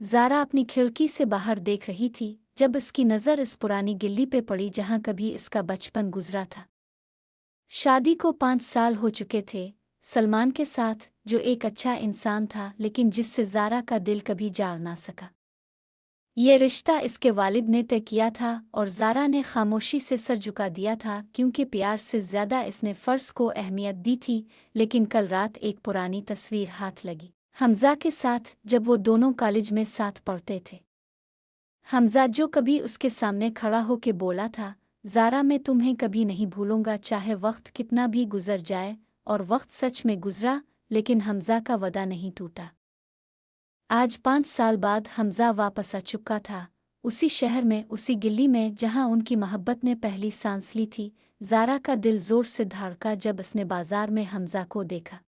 ज़ारा अपनी खिड़की से बाहर देख रही थी जब इसकी नज़र इस पुरानी गिल्ली पे पड़ी जहाँ कभी इसका बचपन गुजरा था। शादी को 5 साल हो चुके थे, सलमान के साथ, जो एक अच्छा इंसान था लेकिन जिससे ज़ारा का दिल कभी जाड़ ना सका। ये रिश्ता इसके वालिद ने तय किया था और ज़ारा ने खामोशी से सर झुका दिया था क्योंकि प्यार से ज़्यादा इसने फ़र्ज़ को अहमियत दी थी। लेकिन कल रात एक पुरानी तस्वीर हाथ लगी, हमज़ा के साथ जब वो दोनों कॉलेज में साथ पढ़ते थे। हमज़ा जो कभी उसके सामने खड़ा होके बोला था, ज़ारा मैं तुम्हें कभी नहीं भूलूंगा चाहे वक्त कितना भी गुजर जाए। और वक्त सच में गुजरा, लेकिन हमज़ा का वदा नहीं टूटा। आज 5 साल बाद हमज़ा वापस आ चुका था, उसी शहर में, उसी गिल्ली में जहां उनकी मोहब्बत ने पहली सांस ली थी। ज़ारा का दिल ज़ोर से धड़का जब उसने बाजार में हमज़ा को देखा।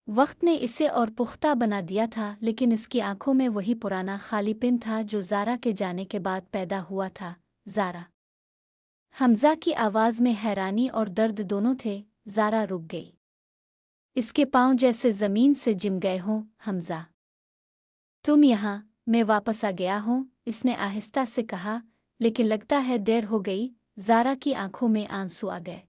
वक्त ने इसे और पुख्ता बना दिया था, लेकिन इसकी आंखों में वही पुराना खालीपन था जो ज़ारा के जाने के बाद पैदा हुआ था। ज़ारा। हमज़ा की आवाज़ में हैरानी और दर्द दोनों थे। ज़ारा रुक गई, इसके पाँव जैसे ज़मीन से जिम गए हों। हमज़ा, तुम यहाँ? मैं वापस आ गया हूँ, इसने आहिस्ता से कहा, लेकिन लगता है देर हो गई। ज़ारा की आंखों में आंसू आ गए।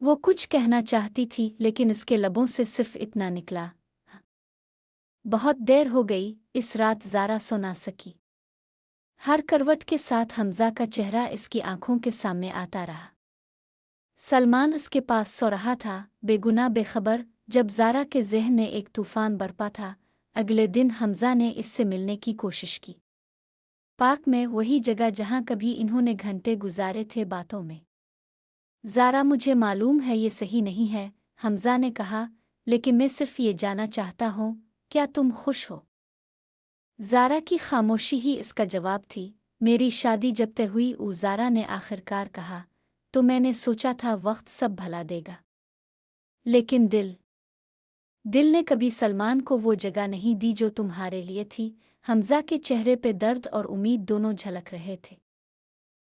वो कुछ कहना चाहती थी लेकिन इसके लबों से सिर्फ इतना निकला, बहुत देर हो गई। इस रात ज़ारा सो ना सकी। हर करवट के साथ हमज़ा का चेहरा इसकी आंखों के सामने आता रहा। सलमान उसके पास सो रहा था, बेगुनाह बेखबर, जब ज़ारा के ज़हन में एक तूफ़ान बरपा था। अगले दिन हमज़ा ने इससे मिलने की कोशिश की, पार्क में, वही जगह जहाँ कभी इन्होंने घंटे गुजारे थे बातों में। ज़ारा, मुझे मालूम है ये सही नहीं है, हमज़ा ने कहा, लेकिन मैं सिर्फ ये जानना चाहता हूँ, क्या तुम खुश हो? ज़ारा की खामोशी ही इसका जवाब थी। मेरी शादी जब तय हुई, ज़ारा ने आखिरकार कहा, तो मैंने सोचा था वक्त सब भला देगा। लेकिन दिल ने कभी सलमान को वो जगह नहीं दी जो तुम्हारे लिए थी। हमज़ा के चेहरे पे दर्द और उम्मीद दोनों झलक रहे थे।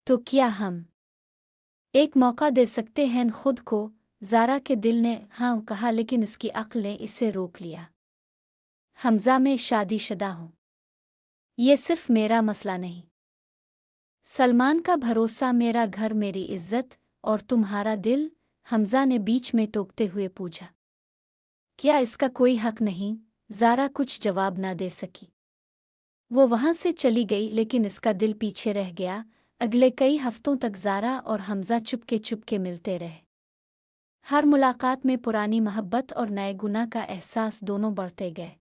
तो क्या हम एक मौका दे सकते हैं खुद को? ज़ारा के दिल ने हाँ कहा, लेकिन इसकी अक्ल ने इसे रोक लिया। हमज़ा, मैं शादीशुदा हूँ, ये सिर्फ मेरा मसला नहीं। सलमान का भरोसा, मेरा घर, मेरी इज्जत, और तुम्हारा दिल। हमज़ा ने बीच में टोकते हुए पूछा, क्या इसका कोई हक नहीं? ज़ारा कुछ जवाब न दे सकी। वो वहाँ से चली गई, लेकिन इसका दिल पीछे रह गया। अगले कई हफ्तों तक ज़ारा और हमज़ा चुपके चुपके मिलते रहे। हर मुलाकात में पुरानी मोहब्बत और नए गुनाह का एहसास दोनों बढ़ते गए।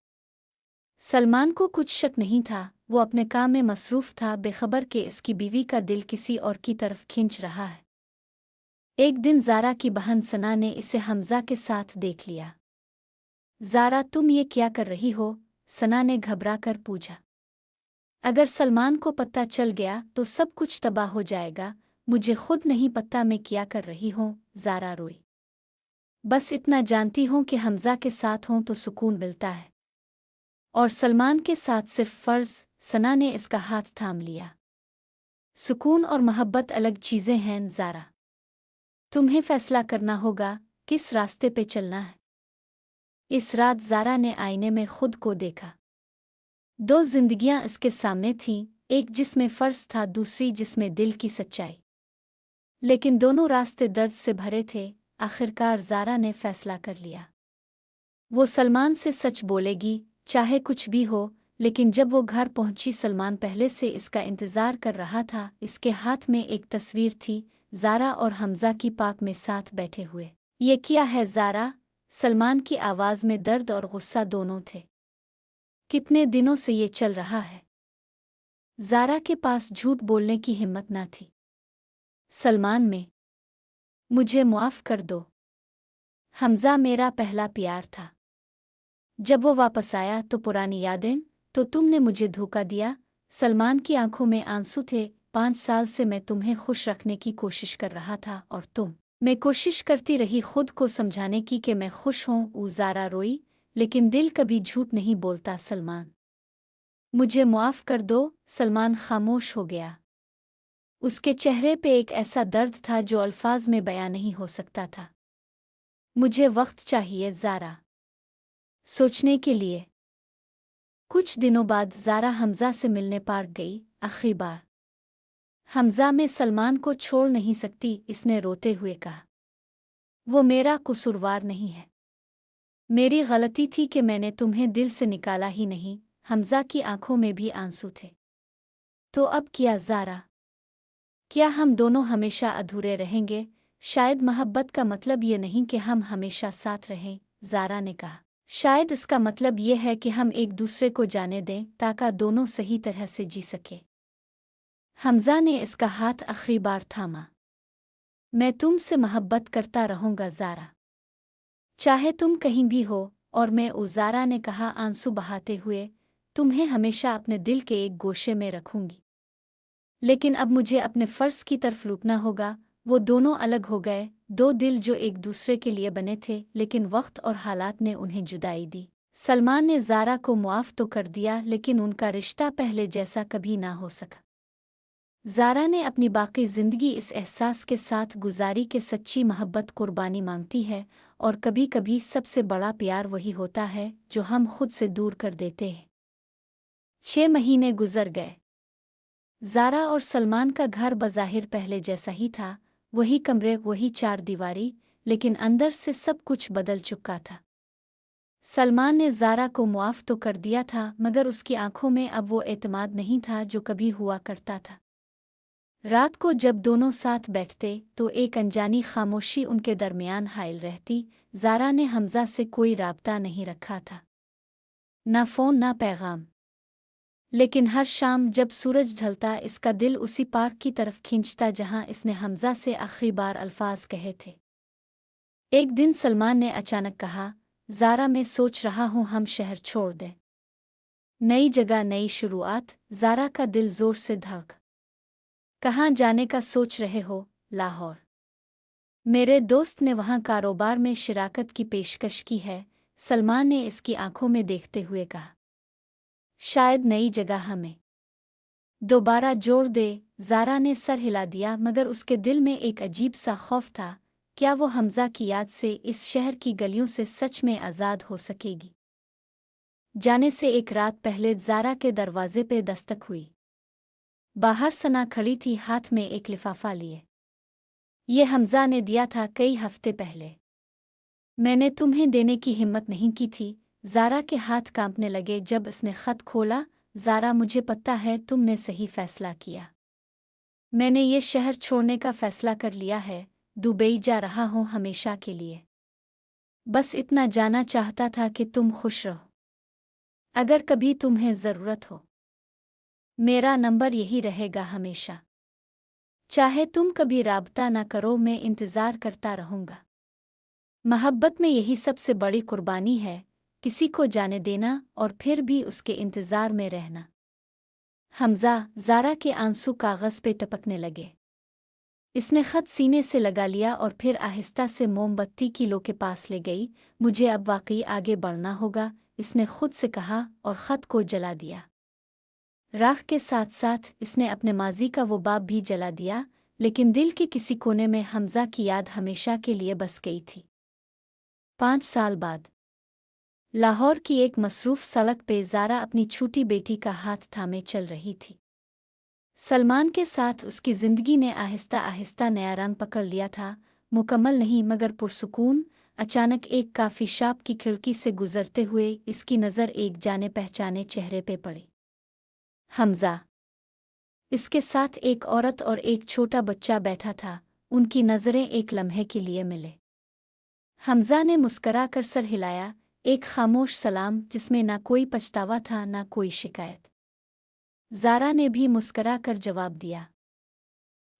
सलमान को कुछ शक नहीं था, वो अपने काम में मसरूफ़ था, बेखबर कि इसकी बीवी का दिल किसी और की तरफ खिंच रहा है। एक दिन ज़ारा की बहन सना ने इसे हमज़ा के साथ देख लिया। ज़ारा, तुम ये क्या कर रही हो? सना ने घबरा कर पूछा। अगर सलमान को पता चल गया तो सब कुछ तबाह हो जाएगा। मुझे खुद नहीं पता मैं क्या कर रही हूँ। ज़ारा रोई। बस इतना जानती हूँ कि हमज़ा के साथ हूँ तो सुकून मिलता है, और सलमान के साथ सिर्फ फ़र्ज़। सना ने इसका हाथ थाम लिया। सुकून और मोहब्बत अलग चीज़ें हैं ज़ारा। तुम्हें फैसला करना होगा किस रास्ते पे चलना है। इस रात ज़ारा ने आईने में खुद को देखा। दो जिंदगियां इसके सामने थीं, एक जिसमें फ़र्ज़ था, दूसरी जिसमें दिल की सच्चाई। लेकिन दोनों रास्ते दर्द से भरे थे। आखिरकार ज़ारा ने फैसला कर लिया, वो सलमान से सच बोलेगी, चाहे कुछ भी हो। लेकिन जब वो घर पहुंची, सलमान पहले से इसका इंतज़ार कर रहा था। इसके हाथ में एक तस्वीर थी, ज़ारा और हमज़ा की पार्क में साथ बैठे हुए। ये क्या है ज़ारा? सलमान की आवाज़ में दर्द और गुस्सा दोनों थे। कितने दिनों से ये चल रहा है? ज़ारा के पास झूठ बोलने की हिम्मत न थी। सलमान, मुझे मुआफ़ कर दो। हमज़ा मेरा पहला प्यार था। जब वो वापस आया तो पुरानी यादें, तो तुमने मुझे धोखा दिया। सलमान की आंखों में आंसू थे। 5 साल से मैं तुम्हें खुश रखने की कोशिश कर रहा था और मैं कोशिश करती रही खुद को समझाने की कि मैं खुश हूँ। ज़ारा रोई, लेकिन दिल कभी झूठ नहीं बोलता। सलमान, मुझे मुआफ़ कर दो। सलमान खामोश हो गया। उसके चेहरे पे एक ऐसा दर्द था जो अल्फाज में बयां नहीं हो सकता था। मुझे वक्त चाहिए ज़ारा, सोचने के लिए। कुछ दिनों बाद ज़ारा हमज़ा से मिलने पार्क गई। आखिरी बार हमज़ा मैं सलमान को छोड़ नहीं सकती, इसने रोते हुए कहा। वो मेरा कसूरवार नहीं है। मेरी गलती थी कि मैंने तुम्हें दिल से निकाला ही नहीं। हमज़ा की आंखों में भी आंसू थे। तो अब क्या ज़ारा? क्या हम दोनों हमेशा अधूरे रहेंगे? शायद मोहब्बत का मतलब ये नहीं कि हम हमेशा साथ रहें, ज़ारा ने कहा। शायद इसका मतलब ये है कि हम एक दूसरे को जाने दें ताकि दोनों सही तरह से जी सके। हमज़ा ने इसका हाथ आखिरी बार थामा। मैं तुमसे मोहब्बत करता रहूँगा ज़ारा, चाहे तुम कहीं भी हो। और मैं ज़ारा ने कहा आंसू बहाते हुए, तुम्हें हमेशा अपने दिल के एक गोशे में रखूँगी। लेकिन अब मुझे अपने फ़र्ज़ की तरफ लुटना होगा। वो दोनों अलग हो गए, दो दिल जो एक दूसरे के लिए बने थे, लेकिन वक्त और हालात ने उन्हें जुदाई दी। सलमान ने ज़ारा को मुआफ़ तो कर दिया, लेकिन उनका रिश्ता पहले जैसा कभी ना हो सका। ज़ारा ने अपनी बाकी ज़िंदगी इस एहसास के साथ गुजारी कि सच्ची मोहब्बत कुर्बानी मांगती है, और कभी कभी सबसे बड़ा प्यार वही होता है जो हम खुद से दूर कर देते हैं। 6 महीने गुजर गए। ज़ारा और सलमान का घर बज़ाहिर पहले जैसा ही था, वही कमरे, वही चार दीवारी, लेकिन अंदर से सब कुछ बदल चुका था। सलमान ने ज़ारा को मुआफ़ तो कर दिया था, मगर उसकी आंखों में अब वो एतमाद नहीं था जो कभी हुआ करता था। रात को जब दोनों साथ बैठते तो एक अनजानी खामोशी उनके दरमियान हायल रहती। ज़ारा ने हमज़ा से कोई राब्ता नहीं रखा था, ना फ़ोन ना पैगाम। लेकिन हर शाम जब सूरज ढलता, इसका दिल उसी पार्क की तरफ खींचता जहां इसने हमज़ा से आखिरी बार अल्फाज कहे थे। एक दिन सलमान ने अचानक कहा, ज़ारा मैं सोच रहा हूँ हम शहर छोड़ दें। नई जगह, नई शुरुआत। ज़ारा का दिल ज़ोर से धड़क। कहाँ जाने का सोच रहे हो? लाहौर। मेरे दोस्त ने वहाँ कारोबार में शिराकत की पेशकश की है, सलमान ने इसकी आंखों में देखते हुए कहा। शायद नई जगह हमें दोबारा जोड़ दे। ज़ारा ने सर हिला दिया, मगर उसके दिल में एक अजीब सा खौफ था। क्या वो हमज़ा की याद से इस शहर की गलियों से सच में आज़ाद हो सकेगी? जाने से एक रात पहले ज़ारा के दरवाजे पे दस्तक हुई। बाहर सना खड़ी थी, हाथ में एक लिफाफा लिए। ये हमज़ा ने दिया था कई हफ्ते पहले। मैंने तुम्हें देने की हिम्मत नहीं की थी। ज़ारा के हाथ कांपने लगे जब इसने ख़त खोला। ज़ारा मुझे पता है तुमने सही फ़ैसला किया। मैंने ये शहर छोड़ने का फ़ैसला कर लिया है। दुबई जा रहा हूँ हमेशा के लिए। बस इतना जानना चाहता था कि तुम खुश रहो। अगर कभी तुम्हें ज़रूरत हो, मेरा नंबर यही रहेगा हमेशा। चाहे तुम कभी राब्ता न करो, मैं इंतज़ार करता रहूँगा। मोहब्बत में यही सबसे बड़ी कुर्बानी है, किसी को जाने देना और फिर भी उसके इंतज़ार में रहना। हमज़ा। ज़ारा के आंसू कागज़ पे टपकने लगे। इसने ख़त सीने से लगा लिया और फिर आहिस्ता से मोमबत्ती की लो के पास ले गई। मुझे अब वाकई आगे बढ़ना होगा, इसने खुद से कहा और ख़त को जला दिया। राख के साथ साथ इसने अपने माजी का वो बाब भी जला दिया, लेकिन दिल के किसी कोने में हमज़ा की याद हमेशा के लिए बस गई थी। 5 साल बाद लाहौर की एक मसरूफ़ सड़क पे ज़ारा अपनी छोटी बेटी का हाथ थामे चल रही थी। सलमान के साथ उसकी ज़िंदगी ने आहिस्ता आहिस्ता नया रंग पकड़ लिया था, मुकम्मल नहीं मगर पुरसुकून। अचानक एक कॉफ़ी शॉप की खिड़की से गुज़रते हुए इसकी नज़र एक जाने पहचाने चेहरे पे पड़ी। हमज़ा। इसके साथ एक औरत और एक छोटा बच्चा बैठा था। उनकी नज़रें एक लम्हे के लिए मिले। हमज़ा ने मुस्करा कर सर हिलाया, एक खामोश सलाम जिसमें ना कोई पछतावा था ना कोई शिकायत। ज़ारा ने भी मुस्करा कर जवाब दिया।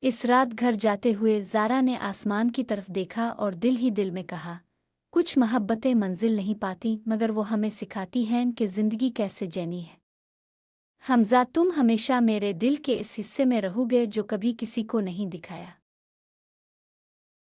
इस रात घर जाते हुए ज़ारा ने आसमान की तरफ देखा और दिल ही दिल में कहा, कुछ मोहब्बतें मंजिल नहीं पाती, मगर वो हमें सिखाती हैं कि ज़िंदगी कैसे जीनी है। हमज़ा, तुम हमेशा मेरे दिल के इस हिस्से में रहोगे जो कभी किसी को नहीं दिखाया।